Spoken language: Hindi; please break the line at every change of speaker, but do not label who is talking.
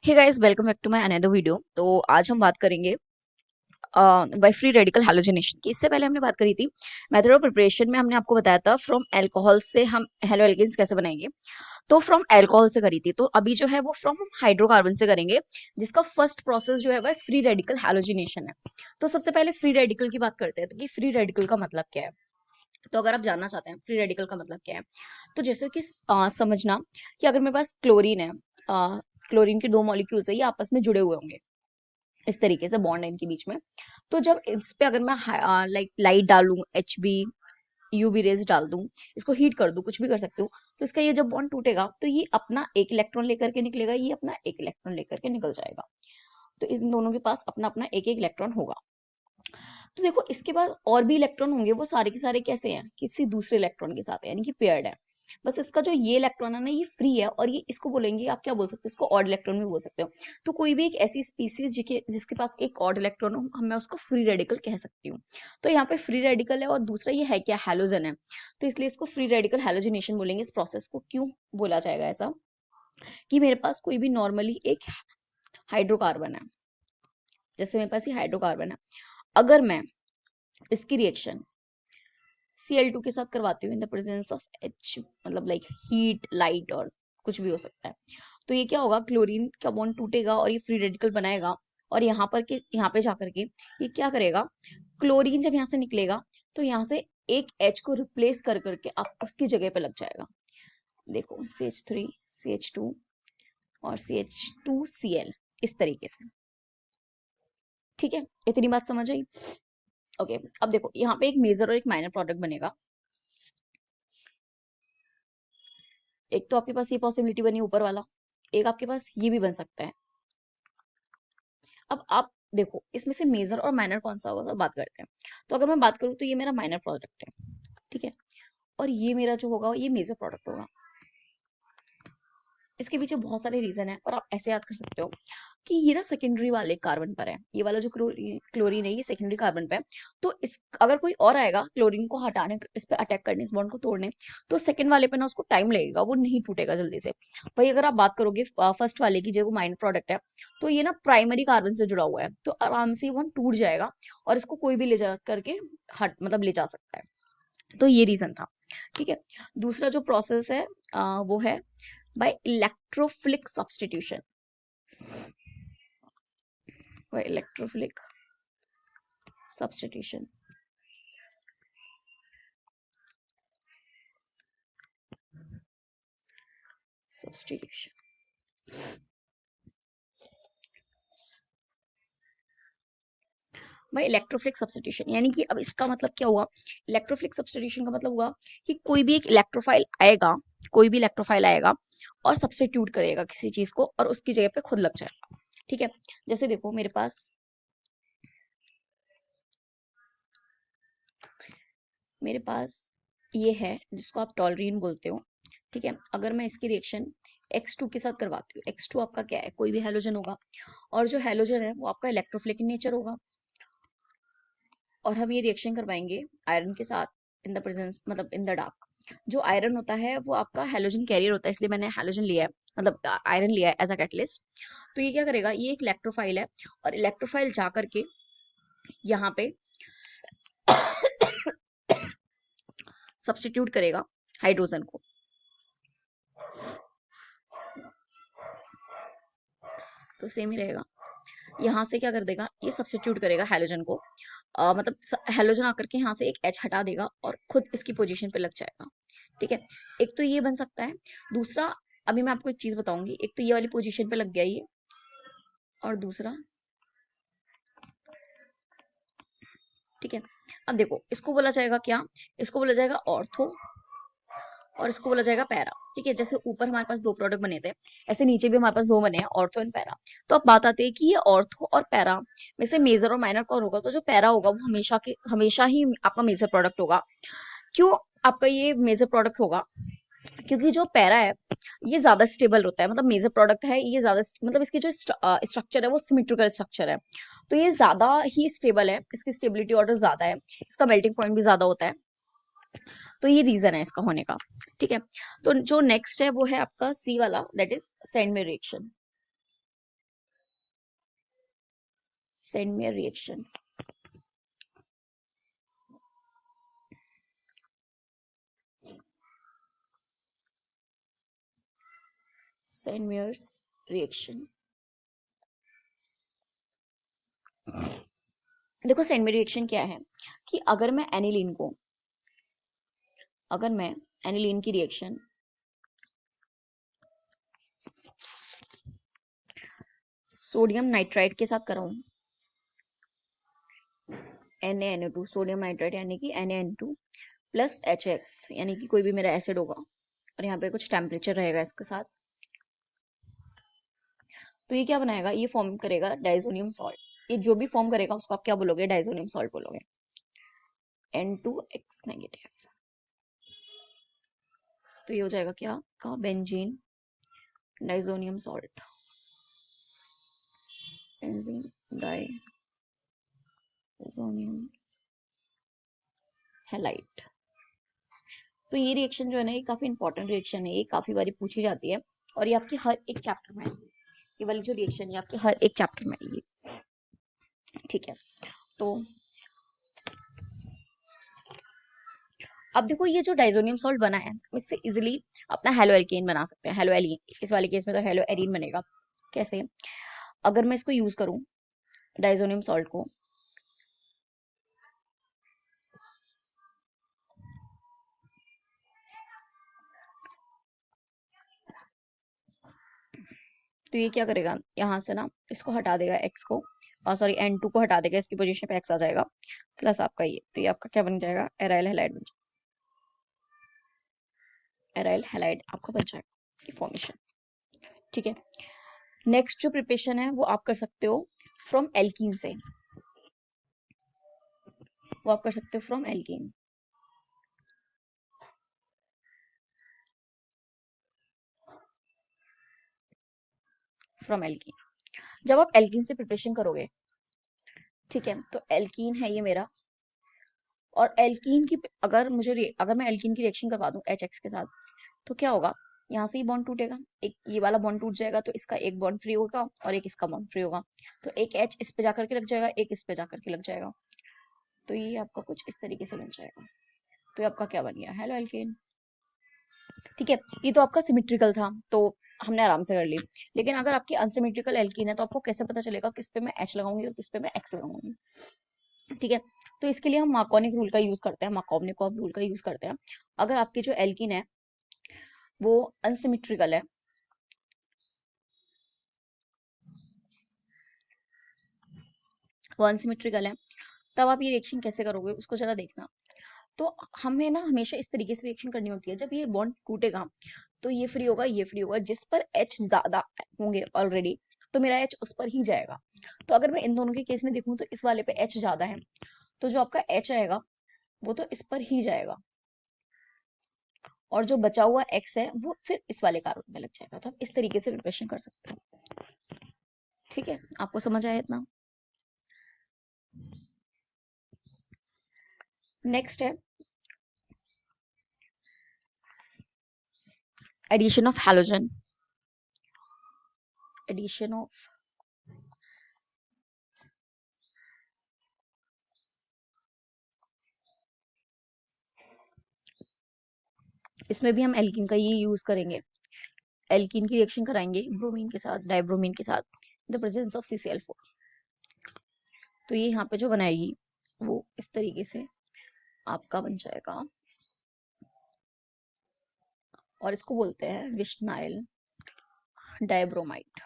Hey guys, welcome back to my another video. तो आज हम बात करेंगे बाय फ्री रेडिकल हैलोजिनेशन की। इससे पहले हमने बात करी थी मेथड ऑफ प्रिपरेशन में। हमने आपको बताया था फ्रॉम अल्कोहल से हम हेलो एल्केन्स कैसे बनाएंगे। तो फ्रॉम अल्कोहल से करी थी। तो अभी जो है वो फ्रॉम हाइड्रोकार्बन से करेंगे, जिसका फर्स्ट प्रोसेस जो है वह फ्री रेडिकल हैलोजिनेशन है। तो सबसे पहले फ्री रेडिकल की बात करते हैं, तो कि फ्री रेडिकल का मतलब क्या है। तो अगर आप जानना चाहते हैं फ्री रेडिकल का मतलब क्या है, तो जैसे कि समझना कि अगर मेरे पास क्लोरीन है, क्लोरीन के दो मॉलिक्यूल्स है, ये आपस में जुड़े हुए होंगे इस तरीके से, बॉन्ड है इनके बीच में। तो जब इस पे अगर मैं लाइक लाइट डालूं, HB यूवी रेज डाल दूं, इसको हीट कर दूं, कुछ भी कर सकती हूँ, तो इसका ये जब बॉन्ड टूटेगा तो ये अपना एक इलेक्ट्रॉन लेकर के निकलेगा, ये अपना एक इलेक्ट्रॉन लेकर के निकल जाएगा। तो इन दोनों के पास अपना अपना एक एक इलेक्ट्रॉन होगा। तो देखो इसके बाद और भी इलेक्ट्रॉन होंगे, वो सारे के सारे कैसे हैं, किसी दूसरे इलेक्ट्रॉन के साथ है, यानी कि पेयर्ड है। बस इसका जो ये इलेक्ट्रॉन है ना, ये फ्री है, और ये इसको बोलेंगे, आप क्या बोल सकते हो, इसको ऑड इलेक्ट्रॉन भी बोल सकते हो। तो कोई भी एक ऐसी स्पीसीज जिसके पास एक ऑड इलेक्ट्रॉन हो, मैं उसको फ्री रेडिकल कह सकती हूँ। तो यहाँ पे फ्री रेडिकल है, और दूसरा ये है क्या, हैलोजन है। तो इसलिए इसको फ्री रेडिकल हैलोजिनेशन बोलेंगे। इस प्रोसेस को क्यों बोला जाएगा ऐसा, कि मेरे पास कोई भी नॉर्मली एक हाइड्रोकार्बन है, जैसे मेरे पास ये हाइड्रोकार्बन है, अगर मैं इसकी रिएक्शन Cl2 के साथ करवाती हूँ in the presence of H, मतलब लाइक हीट, लाइट और कुछ भी हो सकता है, तो ये क्या होगा, क्लोरीन का बॉन्ड टूटेगा और ये फ्री रेडिकल बनाएगा। और यहाँ पे जाकर के ये क्या करेगा, क्लोरीन जब यहाँ से निकलेगा तो यहाँ से एक H को रिप्लेस कर करके आप उसकी जगह पे लग जाएगा। देखो CH3 CH2 और CH2Cl, इस तरीके से। ठीक है, इतनी बात समझ आई। ओके, अब देखो यहाँ पे एक मेजर और एक माइनर प्रोडक्ट बनेगा। एक तो आपके पास ये पॉसिबिलिटी बनी ऊपर वाला, एक आपके पास ये भी बन सकता है। अब आप देखो इसमें से मेजर और माइनर कौन सा होगा, तो बात करते हैं। तो अगर मैं बात करूँ तो ये मेरा माइनर प्रोडक्ट है, ठीक है, और ये मेरा जो होगा ये मेजर प्रोडक्ट होगा। इसके पीछे बहुत सारे रीजन है, और आप ऐसे याद कर सकते हो कि ये ना सेकेंडरी वाले कार्बन पर है, ये वाला जो क्लोरीन है ये सेकेंडरी कार्बन पे है। तो इस अगर कोई और आएगा क्लोरीन को हटाने, इस पे अटैक करने, इस बॉन्ड को तोड़ने, तो सेकंड वाले पे ना उसको टाइम लगेगा, वो नहीं टूटेगा जल्दी से। वही अगर आप बात करोगे फर्स्ट वाले की, जो माइनर प्रोडक्ट है, तो ये ना प्राइमरी कार्बन से जुड़ा हुआ है, तो आराम से वो टूट जाएगा, और इसको कोई भी ले जा करके हट मतलब ले जा सकता है। तो ये रीजन था। ठीक है, दूसरा जो प्रोसेस है वो है by electrophilic substitution. By electrophilic substitution, substitution भाई इलेक्ट्रोफिलिक सब्स्टिट्यूशन, यानी कि अब इसका मतलब क्या हुआ, इलेक्ट्रोफिलिक सब्स्टिट्यूशन का मतलब हुआ कि कोई भी एक इलेक्ट्रोफाइल आएगा, कोई भी इलेक्ट्रोफाइल आएगा और सब्स्टिट्यूट करेगा किसी चीज को, और उसकी जगह पे खुद लग जाएगा। ठीक है, जैसे देखो मेरे पास ये है जिसको आप टॉलरीन बोलते हो। ठीक है, अगर मैं इसकी रिएक्शन X2 के साथ करवाती हूँ, X2 आपका क्या है, कोई भी हेलोजन होगा, और जो हेलोजन है वो आपका इलेक्ट्रोफिलिक इन नेचर होगा, और हम ये रिएक्शन करवाएंगे आयरन के साथ इन द प्रेजेंस, मतलब इन द डार्क। जो आयरन होता है वो आपका हेलोजन कैरियर होता है, इसलिए मैंने हेलोजन लिया है, मतलब आयरन लिया है एज अ कैटलिस्ट। तो ये क्या करेगा, ये एक इलेक्ट्रोफाइल है, और इलेक्ट्रोफाइल जा करके यहाँ पे सब्स्टिट्यूट करेगा हाइड्रोजन को। तो सेम ही रहेगा, यहाँ से क्या कर देगा, ये सब्स्टिट्यूट करेगा हेलोजन को, मतलब हेलोजन आकर के यहाँ से एक H हटा देगा और खुद इसकी पोजीशन पे लग जाएगा। ठीक है, एक तो ये बन सकता है। दूसरा, अभी मैं आपको एक चीज बताऊंगी, एक तो ये वाली पोजीशन पे लग गया ये, और दूसरा, ठीक है, अब देखो इसको बोला जाएगा क्या, इसको बोला जाएगा ऑर्थो, और इसको बोला जाएगा पैरा। ठीक है, जैसे ऊपर हमारे पास दो प्रोडक्ट बने थे, ऐसे नीचे भी हमारे पास दो बने हैं, ऑर्थो एंड पैरा। तो अब बात आती है कि ये ऑर्थो और पैरा में से मेजर और माइनर कौन होगा, तो जो पैरा होगा वो हमेशा ही आपका मेजर प्रोडक्ट होगा। क्यों आपका ये मेजर प्रोडक्ट होगा, क्योंकि जो पैरा है ये ज्यादा स्टेबल होता है, मतलब मेजर प्रोडक्ट है ये ज्यादा मतलब इसकी जो स्ट्रक्चर है वो सिमेट्रिकल स्ट्रक्चर है, तो ये ज्यादा ही स्टेबल है, इसकी स्टेबिलिटी ऑर्डर ज्यादा है, इसका मेल्टिंग पॉइंट भी ज्यादा होता है। तो ये रीजन है इसका होने का। ठीक है, तो जो नेक्स्ट है वो है आपका सी वाला, that is sandwich reaction. Send me a reaction. Send me a reaction. देखो सेंड मी रिएक्शन क्या है कि अगर मैं एनिलीन की रिएक्शन सोडियम नाइट्राइड के साथ कराऊं, NaNO2 सोडियम नाइट्राइड यानी कि NaN2 प्लस HX यानी कि कोई भी मेरा एसिड होगा और यहाँ पे कुछ टेम्परेचर रहेगा इसके साथ, तो ये क्या बनाएगा, ये फॉर्म करेगा डाइजोनियम सॉल्ट। ये जो भी फॉर्म करेगा उसको आप क्या बोलोगे, डाइजोनियम सॉल्ट बोलोगे, N2X नेगेटिव। तो ये हो जाएगा क्या का benzene diazonium salt, benzene diazonium halide. तो ये रिएक्शन जो है ना, ये काफी इंपॉर्टेंट रिएक्शन है, ये काफी बारी पूछी जाती है और ये आपके हर एक चैप्टर में, ये वाली जो रिएक्शन है आपके हर एक चैप्टर में आएगी। ठीक है, तो अब देखो ये जो डाइजोनियम सॉल्ट बना है, इससे इजिली अपना हेलो एल्केन बना सकते हैं, हेलो एलिन। इस वाले केस में तो हेलो एरिन बनेगा। कैसे, अगर मैं इसको यूज करूं डाइजोनियम सॉल्ट को, तो ये क्या करेगा, यहाँ से ना इसको हटा देगा एक्स को, और सॉरी N2 को हटा देगा, इसकी पोजीशन पे एक्स आ जाएगा, प्लस आपका ये, तो ये आपका क्या बन जाएगा, एराइल हैलाइड बन जाएगा, एराइल हैलाइड आपका बन जाएगा ये फॉर्मेशन। ठीक है, नेक्स्ट जो प्रिपरेशन है वो आप कर सकते हो फ्रॉम एल्कीन से, वो आप कर सकते हो फ्रॉम एल्कीन। फ्रॉम एल्कीन, जब आप एल्कीन से प्रिपरेशन करोगे, ठीक है, तो एल्कीन है ये मेरा, और एल्कीन की अगर मैं एल्कीन की रिएक्शन करवा दूं HX के साथ, तो क्या होगा, यहाँ से ही बॉन्ड टूटेगा, एक ये वाला बॉन्ड टूट जाएगा, तो इसका एक बॉन्ड फ्री होगा और एक इसका बॉन्ड फ्री होगा, तो एक H इस पे जाकर के लग जाएगा, एक इस पे जाकर के लग जाएगा, तो ये आपका कुछ इस तरीके से बन जाएगा। तो ये आपका क्या बन गया, हेलो एल्केन। ठीक है, ये तो आपका सिमेट्रिकल था, तो हमने आराम से कर ली। लेकिन अगर आपकी अनसिमेट्रिकल एल्कीन है, तो आपको कैसे पता चलेगा किस पे मैं H लगाऊंगी और किस पे मैं X लगाऊंगी। ठीक है, तो इसके लिए हम मार्कोनिक रूल का यूज करते हैं, मार्कोनिकॉव रूल का यूज करते हैं। अगर आपकी जो एल्कीन है वो अनसिमेट्रिकल है, वो अनसिमेट्रिकल है, तब आप ये रिएक्शन कैसे करोगे उसको जरा देखना। तो हमें ना हमेशा इस तरीके से रिएक्शन करनी होती है, जब ये बॉन्ड टूटेगा तो ये फ्री होगा, ये फ्री होगा, जिस पर H ज्यादा होंगे ऑलरेडी, तो मेरा H उस पर ही जाएगा। तो अगर मैं इन दोनों के केस में देखूं तो इस वाले पे H ज्यादा है, तो जो आपका H आएगा वो तो इस पर ही जाएगा, और जो बचा हुआ X है वो फिर इस वाले कार्बन में लग जाएगा। तो आप इस तरीके से प्रिपरेशन कर सकते हो। ठीक है, आपको समझ आया इतना। नेक्स्ट है addition of halogen, addition of इसमें भी हम एल्कीन का ही यूज करेंगे, एल्कीन की रिएक्शन कराएंगे ब्रोमीन के साथ, डाइब्रोमीन के साथ, द प्रेजेंस ऑफ CCl4। तो ये यहाँ पे जो बनाएगी वो इस तरीके से आपका बन जाएगा, और इसको बोलते हैं विशनाइल डाइब्रोमाइड।